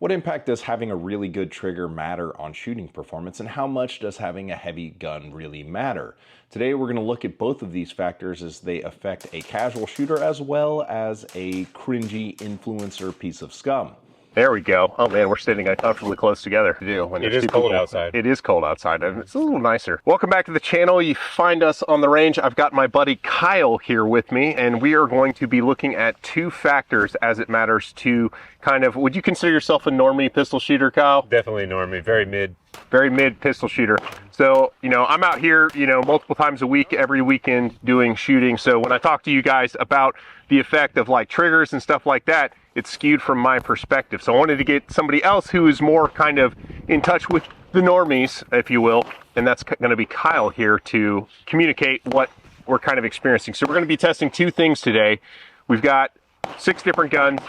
What impact does having a really good trigger matter on shooting performance, and how much does having a heavy gun really matter? Today we're going to look at both of these factors as they affect a casual shooter as well as a cringy influencer piece of scum. There we go. Oh man, we're sitting uncomfortably close together to do. It is cold outside. It is cold outside, and it's a little nicer. Welcome back to the channel. You find us on the range. I've got my buddy Kyle here with me, and we are going to be looking at two factors as it matters to kind of, would you consider yourself a normie pistol shooter, Kyle? Definitely normie, very mid Pistol shooter. So, you know, I'm out here, you know, multiple times a week, every weekend doing shooting. So when I talk to you guys about the effect of like triggers and stuff like that, it's skewed from my perspective. So I wanted to get somebody else who is more kind of in touch with the normies, if you will, and that's going to be Kyle here to communicate what we're kind of experiencing. So we're going to be testing two things today. We've got 6 different guns.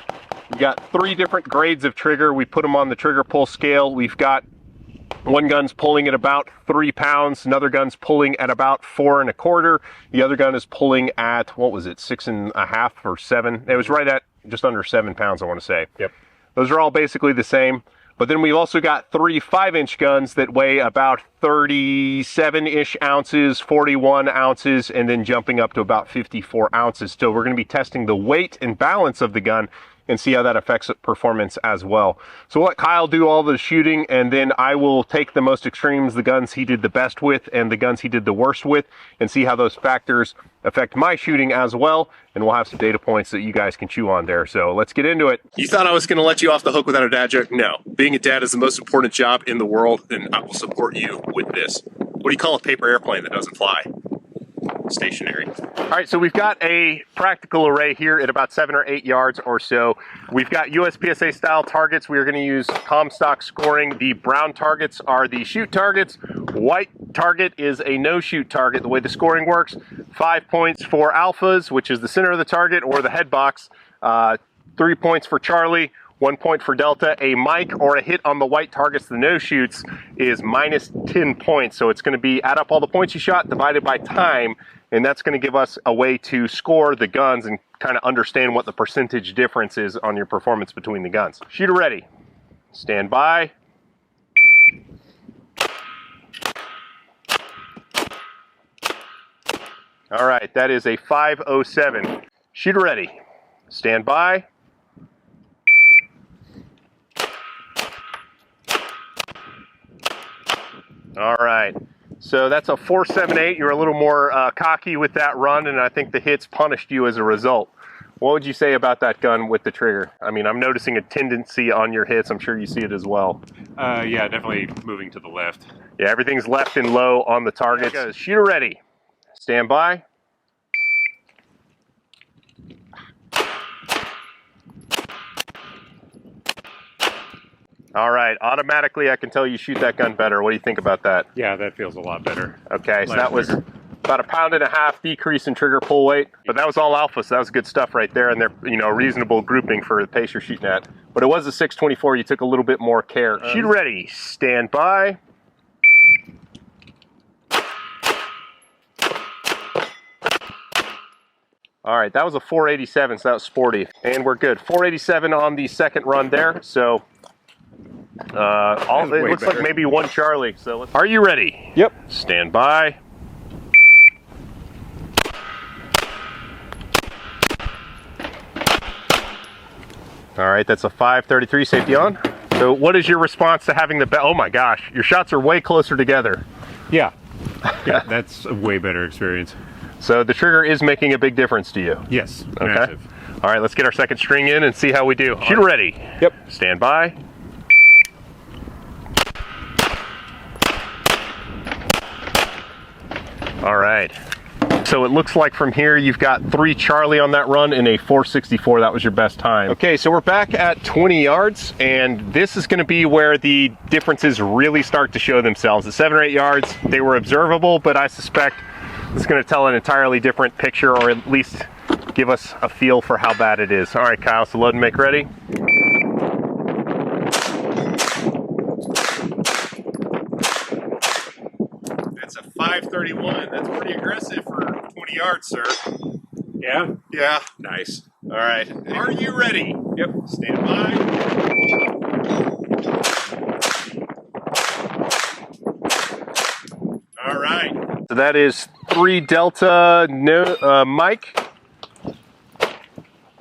We've got 3 different grades of trigger. We put them on the trigger pull scale. We've got one gun's pulling at about 3 pounds. Another gun's pulling at about 4 1/4. The other gun is pulling at, what was it, 6 1/2 or 7? It was right at just under 7 pounds, I want to say. Yep. Those are all basically the same. But then we've also got 3 5-inch guns that weigh about 37-ish ounces, 41 ounces, and then jumping up to about 54 ounces. So we're going to be testing the weight and balance of the gun and see how that affects performance as well. So we'll let Kyle do all the shooting, and then I will take the most extremes, the guns he did the best with and the guns he did the worst with, and see how those factors affect my shooting as well. And we'll have some data points that you guys can chew on there. So let's get into it. You thought I was going to let you off the hook without a dad joke? No. Being a dad is the most important job in the world, and I will support you with this. What do you call a paper airplane that doesn't fly? Stationary. All right, so we've got a practical array here at about 7 or 8 yards or so. We've got USPSA style targets. We are going to use Comstock scoring. The brown targets are the shoot targets. White target is a no shoot target. The way the scoring works, 5 points for alphas, which is the center of the target or the head box, 3 points for Charlie, 1 point for Delta. A mic or a hit on the white targets, the no shoots, is minus 10 points. So it's going to be add up all the points you shot divided by time, and that's going to give us a way to score the guns and kind of understand what the percentage difference is on your performance between the guns. Shooter ready. Stand by. All right, that is a 507. Shooter ready. Stand by. All right, so that's a 478. You're a little more cocky with that run, and I think the hits punished you as a result. What would you say about that gun with the trigger? I mean, I'm noticing a tendency on your hits. I'm sure you see it as well. yeah, definitely moving to the left. Yeah, everything's left and low on the targets. Shooter ready. Stand by. All right, automatically I can tell you shoot that gun better. What do you think about that? Yeah, that feels a lot better. Okay, so that was about 1.5 pounds decrease in trigger pull weight, but that was all alpha, so that was good stuff right there, and they're, you know, reasonable grouping for the pace you're shooting at. But it was a 624, you took a little bit more care. Shoot ready, stand by. All right, that was a 487, so that was sporty, and we're good. 487 on the second run there, so it looks like maybe 1 Charlie. So are you ready? Yep. Stand by. All right, that's a 533. Safety on. So what is your response to having the oh my gosh, your shots are way closer together. Yeah. Yeah, that's a way better experience. So the trigger is making a big difference to you? Yes, okay. massive. All right, let's get our second string in and see how we do. Shooter ready. Yep. Stand by. All right. So it looks like from here you've got 3 Charlie on that run and a 464. That was your best time. Okay, so we're back at 20 yards, and this is going to be where the differences really start to show themselves. At 7 or 8 yards, they were observable, but I suspect it's going to tell an entirely different picture, or at least give us a feel for how bad it is. All right, Kyle, so load and make ready. That's a 531. That's pretty aggressive for 20 yards, sir. Yeah? Yeah. Nice. All right. Are you ready? Yep. Stand by. So that is 3 Delta Mike,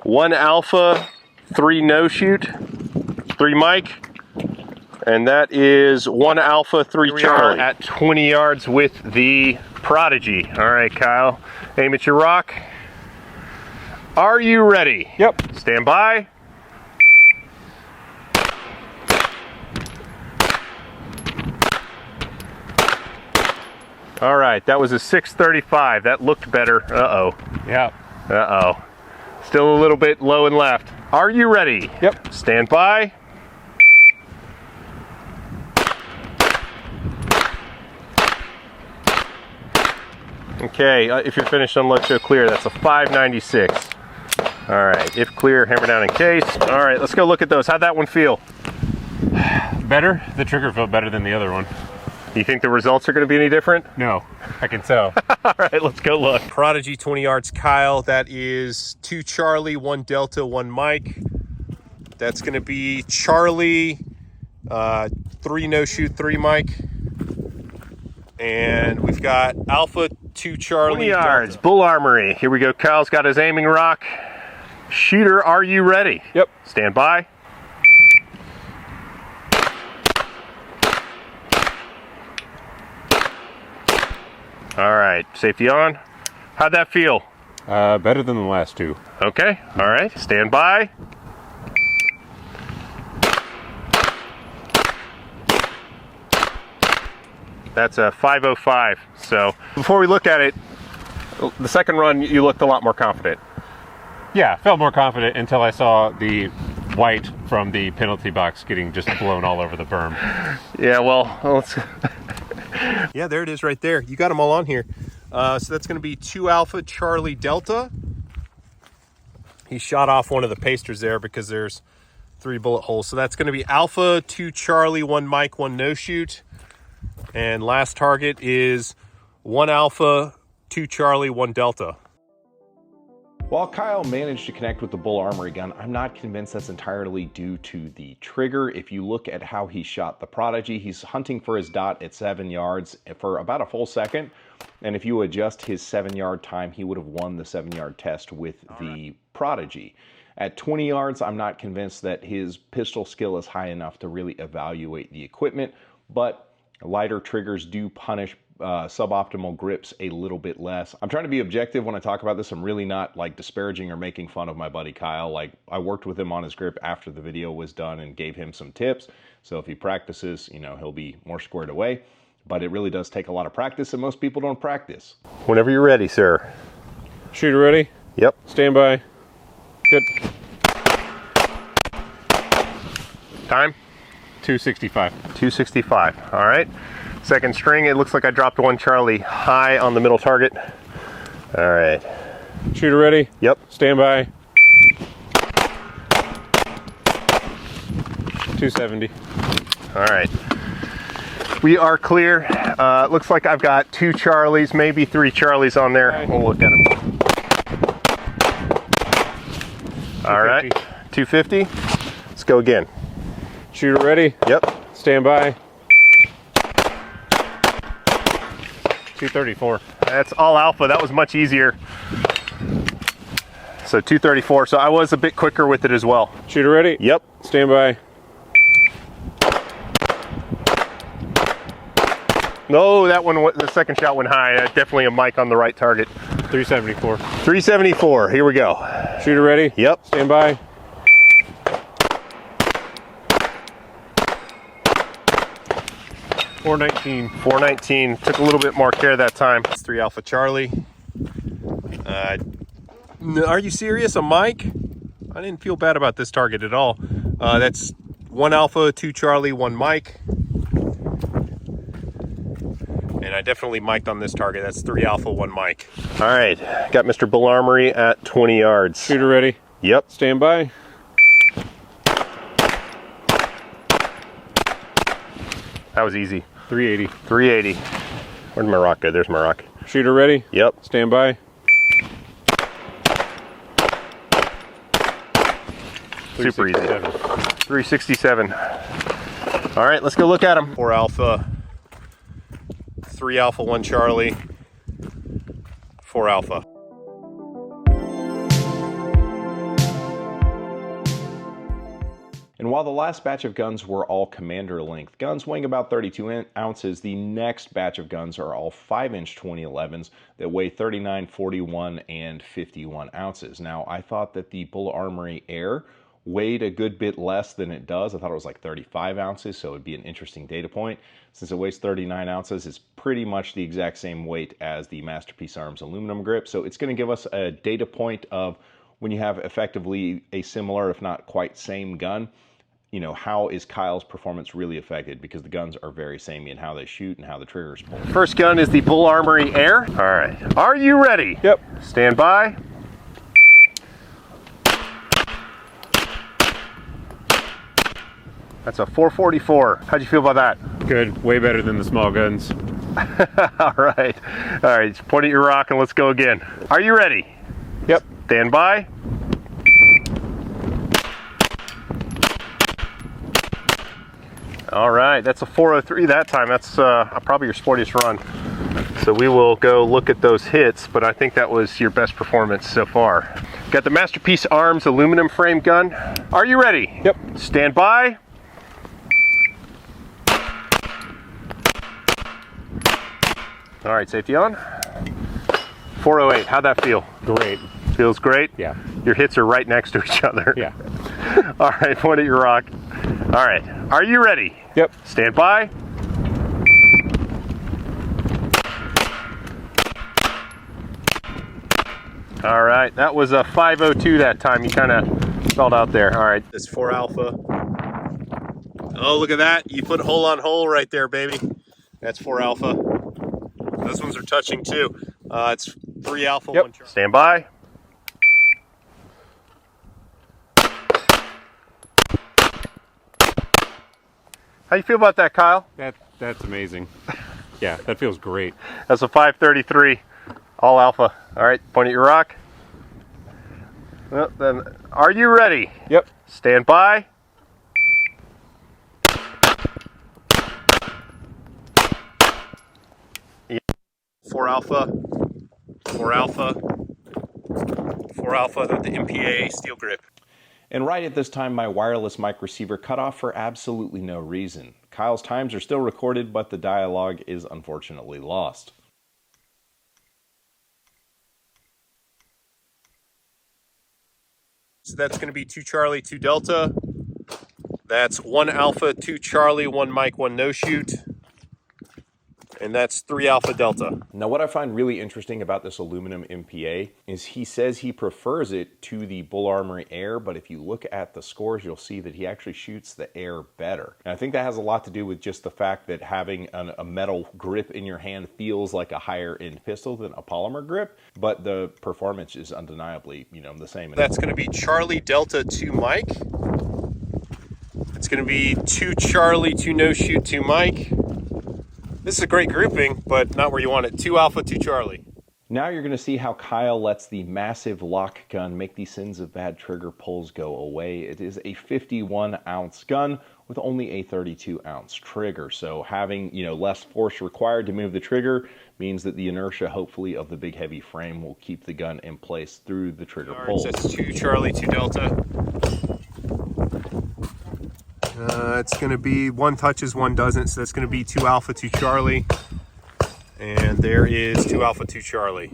1 Alpha, 3 no shoot, 3 Mike, and that is 1 Alpha, 3 Charlie. At 20 yards with the Prodigy. All right, Kyle, aim at your rock. Are you ready? Yep. Stand by. All right, that was a 635. That looked better. Uh-oh. Yeah. Uh-oh. Still a little bit low and left. Are you ready? Yep. Stand by. Okay, if you're finished on Let's Show Clear, that's a 596. All right, if clear, hammer down in case. All right, let's go look at those. How'd that one feel? Better? The trigger felt better than the other one. You think the results are going to be any different? No, I can tell. All right, let's go look. Prodigy 20 yards, Kyle. That is 2 Charlie, 1 Delta, 1 Mike. That's going to be Charlie, 3 no shoot, 3 Mike. And we've got Alpha, 2 Charlie, 20 yards, Delta. Bull Armory. Here we go. Kyle's got his aiming rock. Shooter, are you ready? Yep. Stand by. All right, safety on. How'd that feel? Better than the last 2. Okay, all right, stand by. That's a 505. So before we look at it, the second run, you looked a lot more confident. Yeah, felt more confident until I saw the white from the penalty box getting just blown all over the berm. Yeah, well, let's... Yeah, there it is right there. You got them all on here. So that's going to be 2 Alpha, Charlie, Delta. He shot off one of the pasters there because there's 3 bullet holes. So that's going to be Alpha, 2 Charlie, 1 Mike, 1 no shoot. And last target is 1 Alpha, 2 Charlie, 1 Delta. While Kyle managed to connect with the Bull Armory gun, I'm not convinced that's entirely due to the trigger. If you look at how he shot the Prodigy, he's hunting for his dot at 7 yards for about a full second. And if you adjust his 7-yard time, he would have won the 7-yard test with the Prodigy. At 20 yards, I'm not convinced that his pistol skill is high enough to really evaluate the equipment, but lighter triggers do punish suboptimal grips a little bit less. I'm trying to be objective when I talk about this. I'm really not like disparaging or making fun of my buddy Kyle. Like, I worked with him on his grip after the video was done and gave him some tips. So if he practices, you know, he'll be more squared away. But it really does take a lot of practice, and most people don't practice. Whenever you're ready, sir. Shooter ready? Yep. Stand by. Good. Time? 265. 265. All right. Second string, it looks like I dropped 1 Charlie high on the middle target. All right. Shooter ready? Yep. Stand by. 270. All right. We are clear. Looks like I've got 2 Charlies, maybe 3 Charlies on there. Okay. We'll look at them. All right. 250. Let's go again. Shooter ready? Yep. Stand by. 234. That's all Alpha. That was much easier. So 234. So I was a bit quicker with it as well. Shooter ready? Yep. Stand by. No, that one, the second shot went high. Definitely a mic on the right target. 374. 374. Here we go. Shooter ready? Yep. Stand by. 419. 419. Took a little bit more care that time. It's 3 Alpha Charlie. Are you serious? A mic? I didn't feel bad about this target at all. That's 1 Alpha, 2 Charlie, 1 Mike. And I definitely mic'd on this target. That's 3 Alpha, 1 Mike. All right. Got Mr. Bull Armory at 20 yards. Shooter ready? Yep. Stand by. That was easy. 380. 380. Where'd my rock go? There's my rock. Shooter ready? Yep. Stand by. 367. Super easy. 367. All right, let's go look at them. 4 Alpha, 3 Alpha, 1 Charlie, 4 Alpha. And while the last batch of guns were all commander length guns weighing about 32 ounces, the next batch of guns are all 5-inch 2011s that weigh 39, 41, and 51 ounces. Now, I thought that the Bull Armory Air weighed a good bit less than it does. I thought it was like 35 ounces, so it'd be an interesting data point. Since it weighs 39 ounces, it's pretty much the exact same weight as the Masterpiece Arms aluminum grip. So it's going to give us a data point of when you have effectively a similar, if not quite same gun, you know, how is Kyle's performance really affected? Because the guns are very samey in how they shoot and how the triggers pull. First gun is the Bull Armory Air. All right, are you ready? Yep. Stand by. That's a 444. How'd you feel about that? Good, way better than the small guns. All right, point at your rock and let's go again. Are you ready? Yep. Stand by. All right, that's a 403 that time. That's probably your sportiest run. So we will go look at those hits, but I think that was your best performance so far. Got the Masterpiece Arms aluminum frame gun. Are you ready? Yep. Stand by. All right, safety on. 408, how'd that feel? Great. Feels great? Yeah. Your hits are right next to each other. Yeah. All right, point at your rock. All right, are you ready? Yep. Stand by. All right, that was a 502 that time. You kind of felt out there. All right. This 4 Alpha. Oh, look at that. You put hole on hole right there, baby. That's 4 Alpha. Those ones are touching too. It's 3 Alpha, yep. 1 Charlie. Stand by. How you feel about that, Kyle? That's amazing. Yeah, that feels great. That's a 533, all Alpha. All right, point at your rock. Well, then, are you ready? Yep. Stand by. Yeah. 4 Alpha, 4 Alpha, 4 Alpha with the MPA steel grip. And right at this time, my wireless mic receiver cut off for absolutely no reason. Kyle's times are still recorded, but the dialogue is unfortunately lost. So that's going to be 2 Charlie, 2 Delta. That's 1 Alpha, 2 Charlie, 1 Mike, 1 no shoot. And that's 3 Alpha Delta. Now, what I find really interesting about this aluminum MPA is he says he prefers it to the Bull Armory Air, but if you look at the scores, you'll see that he actually shoots the Air better. And I think that has a lot to do with just the fact that having a metal grip in your hand feels like a higher end pistol than a polymer grip, but the performance is undeniably, you know, the same. That's going to be Charlie Delta 2 Mike. It's going to be 2 Charlie, 2 no shoot, 2 Mike. This is a great grouping, but not where you want it. 2 Alpha, 2 Charlie. Now you're going to see how Kyle lets the massive LOK gun make the sins of bad trigger pulls go away. It is a 51-ounce gun with only a 32-ounce trigger. So having, you know, less force required to move the trigger means that the inertia, hopefully, of the big heavy frame will keep the gun in place through the trigger pull. So that's 2 Charlie, 2 Delta. It's going to be 1 touches, 1 doesn't, so that's going to be 2 Alpha, 2 Charlie. And there is 2 Alpha, 2 Charlie.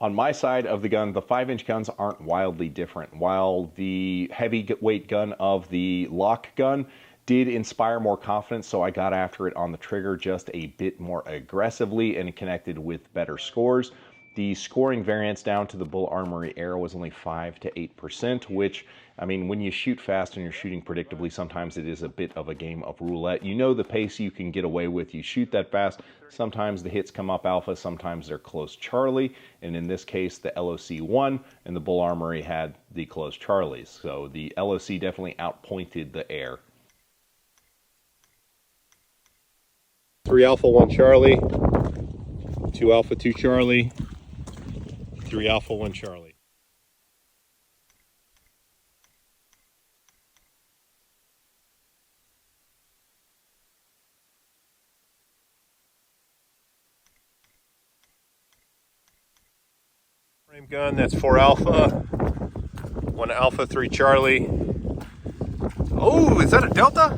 On my side of the gun, the 5-inch guns aren't wildly different. While the heavyweight gun of the LOK gun did inspire more confidence, so I got after it on the trigger just a bit more aggressively and connected with better scores. The scoring variance down to the Bull Armory Air was only 5 to 8%, which, I mean, when you shoot fast and you're shooting predictably, sometimes it is a bit of a game of roulette. You know the pace you can get away with. You shoot that fast. Sometimes the hits come up Alpha, sometimes they're close Charlie, and in this case, the LOC won, and the Bull Armory had the close Charlies. So the LOC definitely outpointed the Air. 3 Alpha, 1 Charlie. 2 Alpha, 2 Charlie. 3 Alpha, 1 Charlie. Same gun, that's 4 Alpha, 1 Alpha, 3 Charlie. Oh, is that a Delta?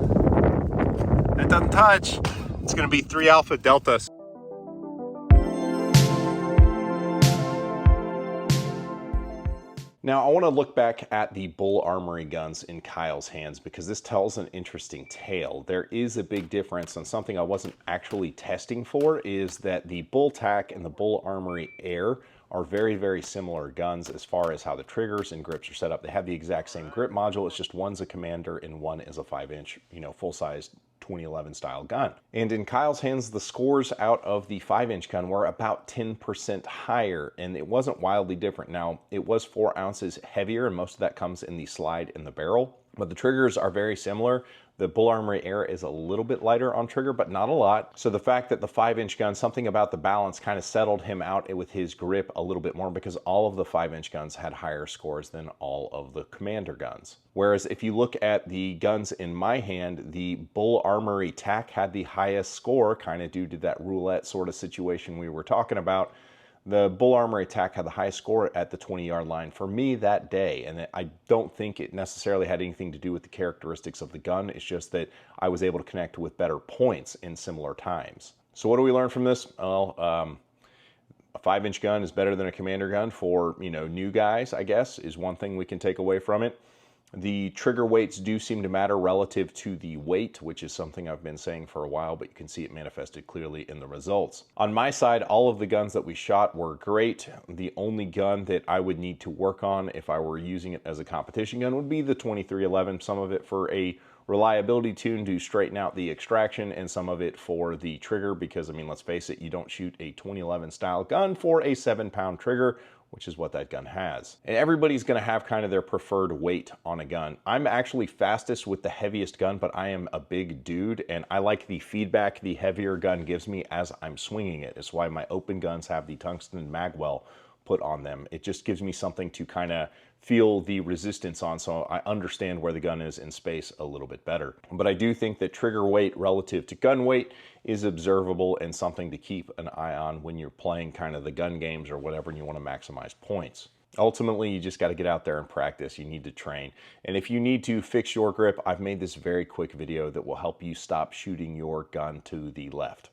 That doesn't touch. It's gonna be 3 Alpha Delta. Now, I want to look back at the Bull Armory guns in Kyle's hands because this tells an interesting tale. There is a big difference, and something I wasn't actually testing for is that the Bull Tac and the Bull Armory Air are very, very similar guns as far as how the triggers and grips are set up. They have the exact same grip module. It's just one's a Commander and one is a 5-inch, full-size 2011 style gun. And in Kyle's hands, the scores out of the 5-inch gun were about 10% higher, and it wasn't wildly different. Now, it was 4 ounces heavier, and most of that comes in the slide and the barrel, but the triggers are very similar. The Bull Armory Air is a little bit lighter on trigger, but not a lot. So the fact that the 5-inch gun, something about the balance kind of settled him out with his grip a little bit more, because all of the 5-inch guns had higher scores than all of the Commander guns. Whereas if you look at the guns in my hand, the Bull Armory Tac had the highest score, kind of due to that roulette sort of situation we were talking about. The Bull Armory Tac had the highest score at the 20-yard line for me that day, and I don't think it necessarily had anything to do with the characteristics of the gun. It's just that I was able to connect with better points in similar times. So what do we learn from this? Well, a 5-inch gun is better than a Commander gun for, new guys, I guess, is one thing we can take away from it. The trigger weights do seem to matter relative to the weight, which is something I've been saying for a while, but you can see it manifested clearly in the results. On my side, all of the guns that we shot were great. The only gun that I would need to work on if I were using it as a competition gun would be the 2311, some of it for a reliability tune to straighten out the extraction, and some of it for the trigger, because, let's face it, you don't shoot a 2011 style gun for a 7-pound trigger, which is what that gun has. And everybody's gonna have kind of their preferred weight on a gun. I'm actually fastest with the heaviest gun, but I am a big dude, and I like the feedback the heavier gun gives me as I'm swinging it. It's why my open guns have the tungsten magwell put on them. It just gives me something to kind of feel the resistance on, so I understand where the gun is in space a little bit better. But I do think that trigger weight relative to gun weight is observable and something to keep an eye on when you're playing kind of the gun games or whatever and you want to maximize points. Ultimately, you just got to get out there and practice. You need to train. And if you need to fix your grip, I've made this very quick video that will help you stop shooting your gun to the left.